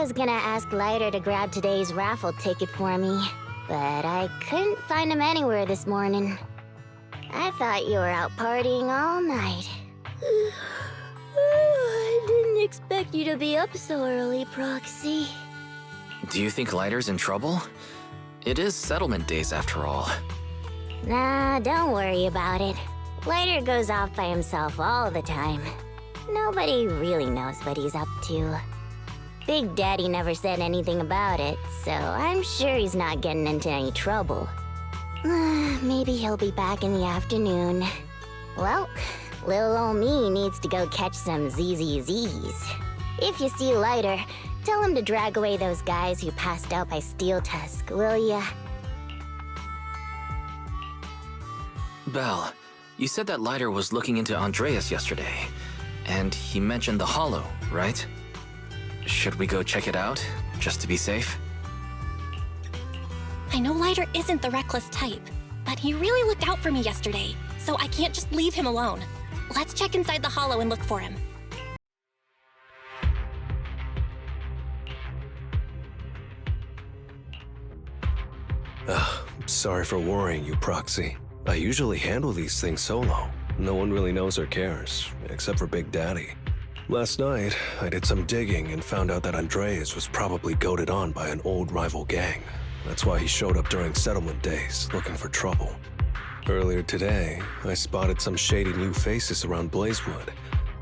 was gonna ask Lighter to grab today's raffle ticket for me, but I couldn't find him anywhere this morning. I thought you were out partying all night. I didn't expect you to be up so early, Proxy. Do you think Lighter's in trouble? It is settlement days after all. Nah, don't worry about it. Lighter goes off by himself all the time. Nobody really knows what he's up to. Big Daddy never said anything about it, so I'm sure he's not getting into any trouble. Maybe he'll be back in the afternoon. Well, little ol' me needs to go catch some ZZZs. If you see Lighter, tell him to drag away those guys who passed out by Steel Tusk, will ya? Belle, you said that Lighter was looking into Andreas yesterday, and he mentioned the Hollow, right? Should we go check it out, just to be safe? I know Lighter isn't the reckless type, but he really looked out for me yesterday, so I can't just leave him alone. Let's check inside the Hollow and look for him. Sorry for worrying you, Proxy. I usually handle these things solo. No one really knows or cares, except for Big Daddy. Last night, I did some digging and found out that Andreas was probably goaded on by an old rival gang. That's why he showed up during settlement days, looking for trouble. Earlier today, I spotted some shady new faces around Blazewood.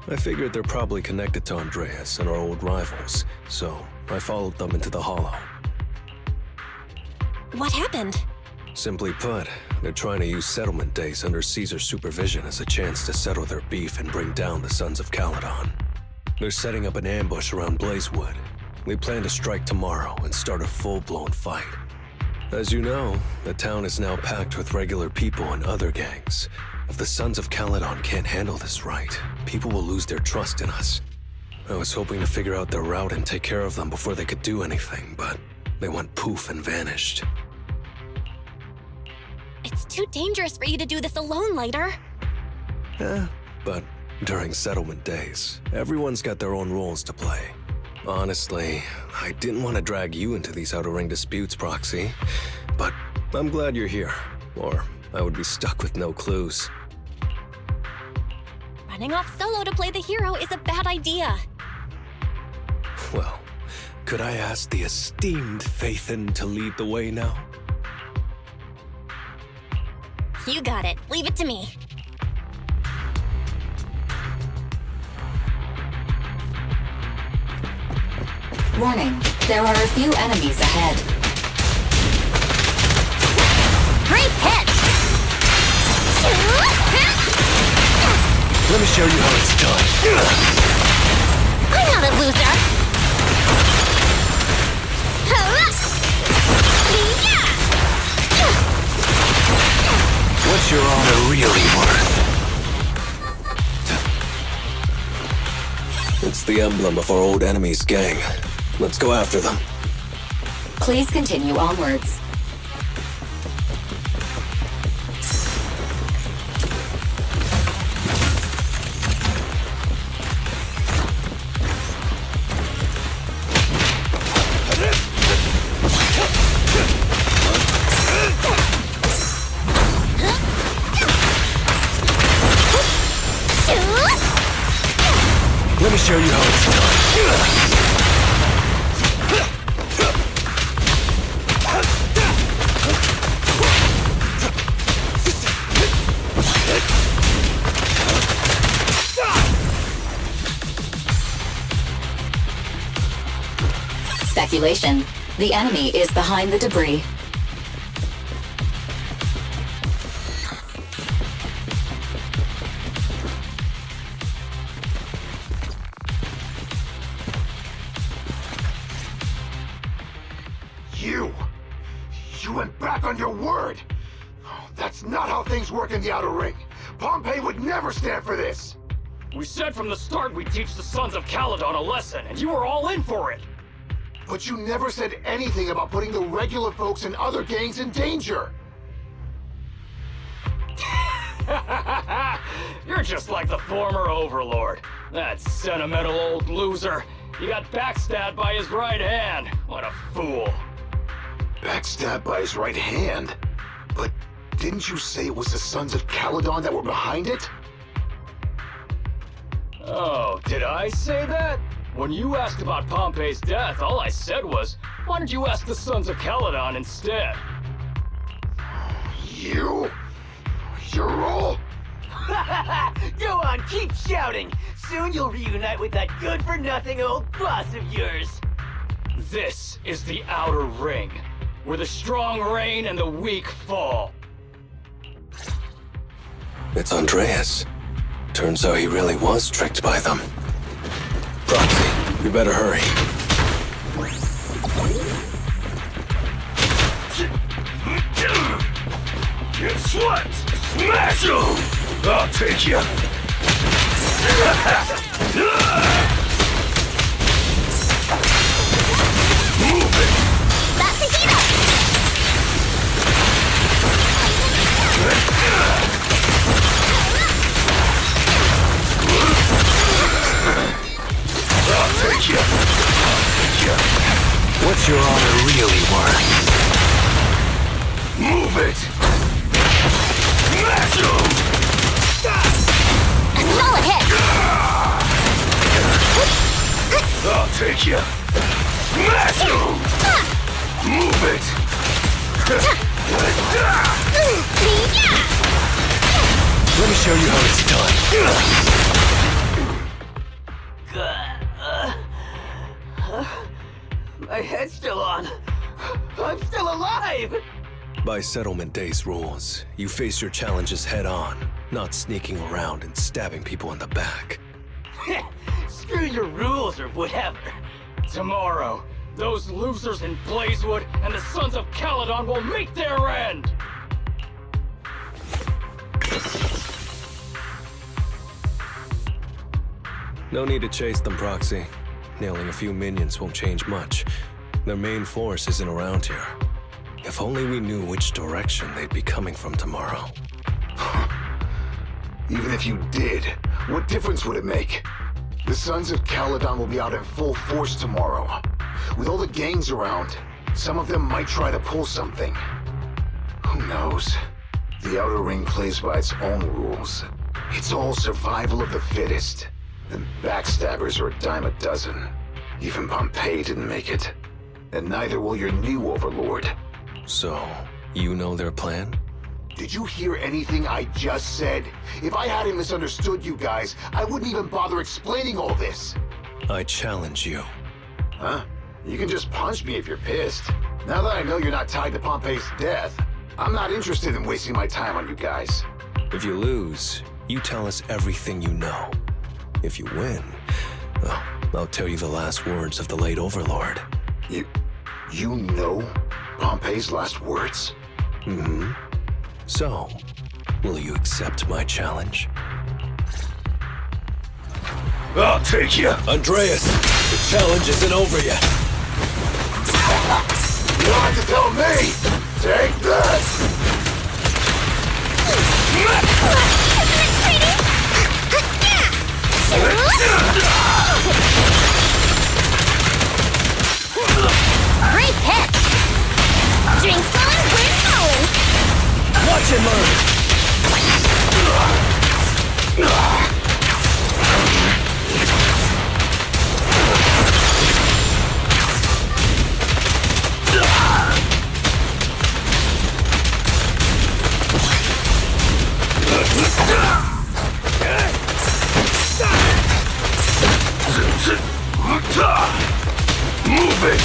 I figured they're probably connected to Andreas and our old rivals, so I followed them into the Hollow. What happened? Simply put, they're trying to use settlement days under Caesar's supervision as a chance to settle their beef and bring down the Sons of Caledon. They're setting up an ambush around Blazewood. They plan to strike tomorrow and start a full-blown fight. As you know, the town is now packed with regular people and other gangs. If the Sons of Caledon can't handle this right, people will lose their trust in us. I was hoping to figure out their route and take care of them before they could do anything, but they went poof and vanished. It's too dangerous for you to do this alone, Lighter. But during settlement days, everyone's got their own roles to play. Honestly, I didn't want to drag you into these outer ring disputes, Proxy, but I'm glad you're here, or I would be stuck with no clues. Running off solo to play the hero is a bad idea. Well, could I ask the esteemed Phaethon to lead the way now? You got it. Leave it to me. Warning, there are a few enemies ahead. Great pitch! Let me show you how it's done. I'm not a loser! What's your honor really worth? It's the emblem of our old enemy's gang. Let's go after them. Please continue onwards. Let me show you how it's done. Speculation. The enemy is behind the debris. You went back on your word! That's not how things work in the Outer Ring. Pompeii would never stand for this! We said from the start we'd teach the Sons of Caledon a lesson, and you were all in for it! But you never said anything about putting the regular folks and other gangs in danger! You're just like the former Overlord. That sentimental old loser. He got backstabbed by his right hand. What a fool. Backstabbed by his right hand? But didn't you say it was the Sons of Caledon that were behind it? Oh, did I say that? When you asked about Pompey's death, all I said was, why don't you ask the Sons of Caledon instead? You're all... Go on, keep shouting! Soon you'll reunite with that good-for-nothing old boss of yours! This is the Outer Ring, where the strong reign and the weak fall. It's Andreas. Turns out he really was tricked by them. Proxy, you better hurry. Guess what? Smash him! I'll take you! Move it! That's a heater! I'll take you! What's your honor really worth? Move it! Smash him! A solid hit! I'll take you! Smash him! Move it! Let me show you how it's done. My head's still on. I'm still alive! By Settlement Day's rules, you face your challenges head on, not sneaking around and stabbing people in the back. Screw your rules or whatever. Tomorrow, those losers in Blazewood and the Sons of Caledon will meet their end! No need to chase them, Proxy. Nailing a few minions won't change much. Their main force isn't around here. If only we knew which direction they'd be coming from tomorrow. Even if you did, what difference would it make? The Sons of Caledon will be out in full force tomorrow. With all the gangs around, some of them might try to pull something. Who knows? The Outer Ring plays by its own rules. It's all survival of the fittest. And backstabbers are a dime a dozen. Even Pompey didn't make it. And neither will your new overlord. So, you know their plan? Did you hear anything I just said? If I hadn't misunderstood you guys, I wouldn't even bother explaining all this. I challenge you. Huh? You can just punch me if you're pissed. Now that I know you're not tied to Pompey's death, I'm not interested in wasting my time on you guys. If you lose, you tell us everything you know. If you win, well, I'll tell you the last words of the late overlord. You know Pompey's last words? Mm-hmm. So, will you accept my challenge? I'll take you! Andreas, the challenge isn't over yet. You don't have to tell me! Take this! Great pitch! Drinks going, we're going! Watch and learn! Move it!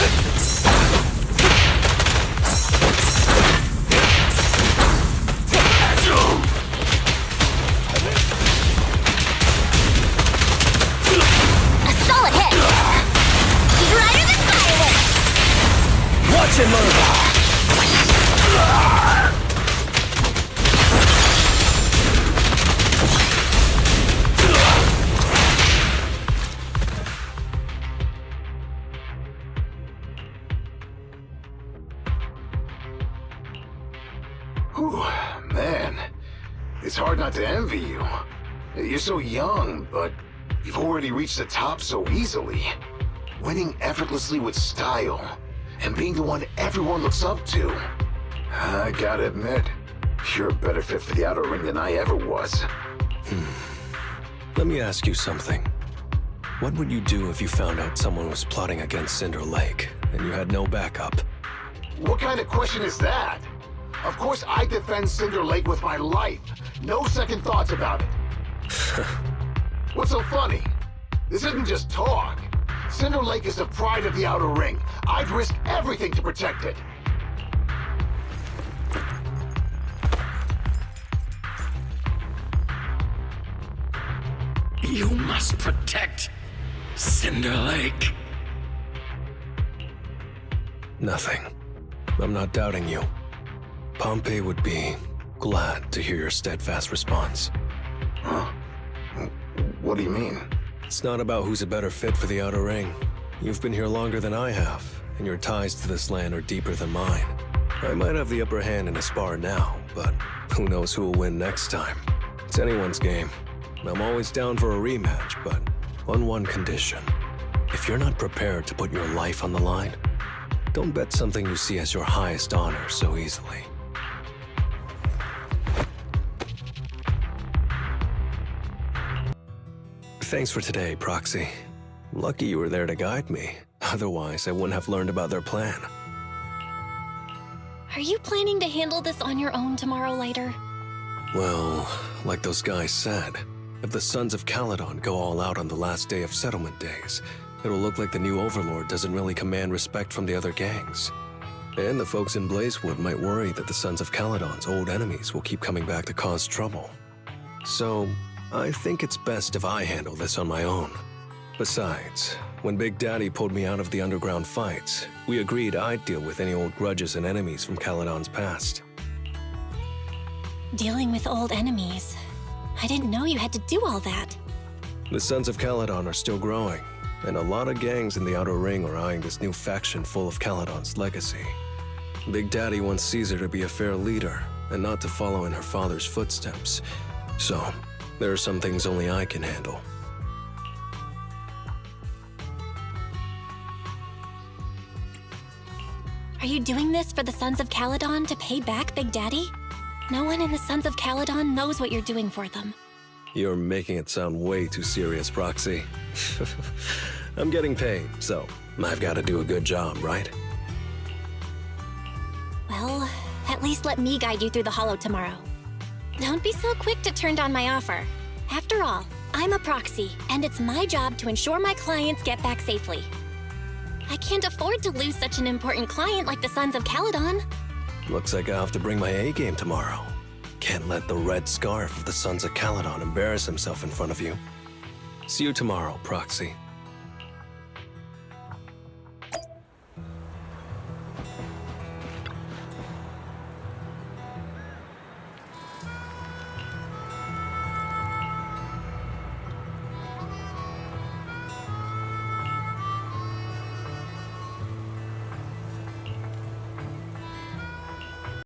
A solid hit! Brighter than fireworks! Watch and learn! Whew, man. It's hard not to envy you. You're so young, but you've already reached the top so easily. winning effortlessly with style, and being the one everyone looks up to. I gotta admit, you're a better fit for the outer ring than I ever was. Let me ask you something. What would you do if you found out someone was plotting against Cinder Lake, and you had no backup? What kind of question is that? Of course I defend Cinder Lake with my life. No second thoughts about it. What's so funny? This isn't just talk. Cinder Lake is the pride of the outer ring. I'd risk everything to protect it. You must protect Cinder Lake. Nothing. I'm not doubting you. Pompey would be glad to hear your steadfast response. Huh? What do you mean? It's not about who's a better fit for the outer ring. You've been here longer than I have, and your ties to this land are deeper than mine. I might have the upper hand in a spar now, but who knows who will win next time. It's anyone's game. I'm always down for a rematch, but on one condition. If you're not prepared to put your life on the line, don't bet something you see as your highest honor so easily. Thanks for today, Proxy. Lucky you were there to guide me. Otherwise, I wouldn't have learned about their plan. Are you planning to handle this on your own tomorrow, Lighter? Well, like those guys said, if the Sons of Caledon go all out on the last day of settlement days, it'll look like the new Overlord doesn't really command respect from the other gangs. And the folks in Blazewood might worry that the Sons of Caledon's old enemies will keep coming back to cause trouble. So, I think it's best if I handle this on my own. Besides, when Big Daddy pulled me out of the underground fights, we agreed I'd deal with any old grudges and enemies from Caledon's past. Dealing with old enemies. I didn't know you had to do all that. The Sons of Caledon are still growing, and a lot of gangs in the Outer Ring are eyeing this new faction full of Caledon's legacy. Big Daddy wants Caesar to be a fair leader, and not to follow in her father's footsteps. So, there are some things only I can handle. Are you doing this for the Sons of Caledon to pay back Big Daddy? No one in the Sons of Caledon knows what you're doing for them. You're making it sound way too serious, Proxy. I'm getting paid, so I've got to do a good job, right? Well, at least let me guide you through the Hollow tomorrow. Don't be so quick to turn down my offer. After all, I'm a proxy, and it's my job to ensure my clients get back safely. I can't afford to lose such an important client like the Sons of Caledon. Looks like I'll have to bring my A-game tomorrow. Can't let the red scarf of the Sons of Caledon embarrass himself in front of you. See you tomorrow, Proxy.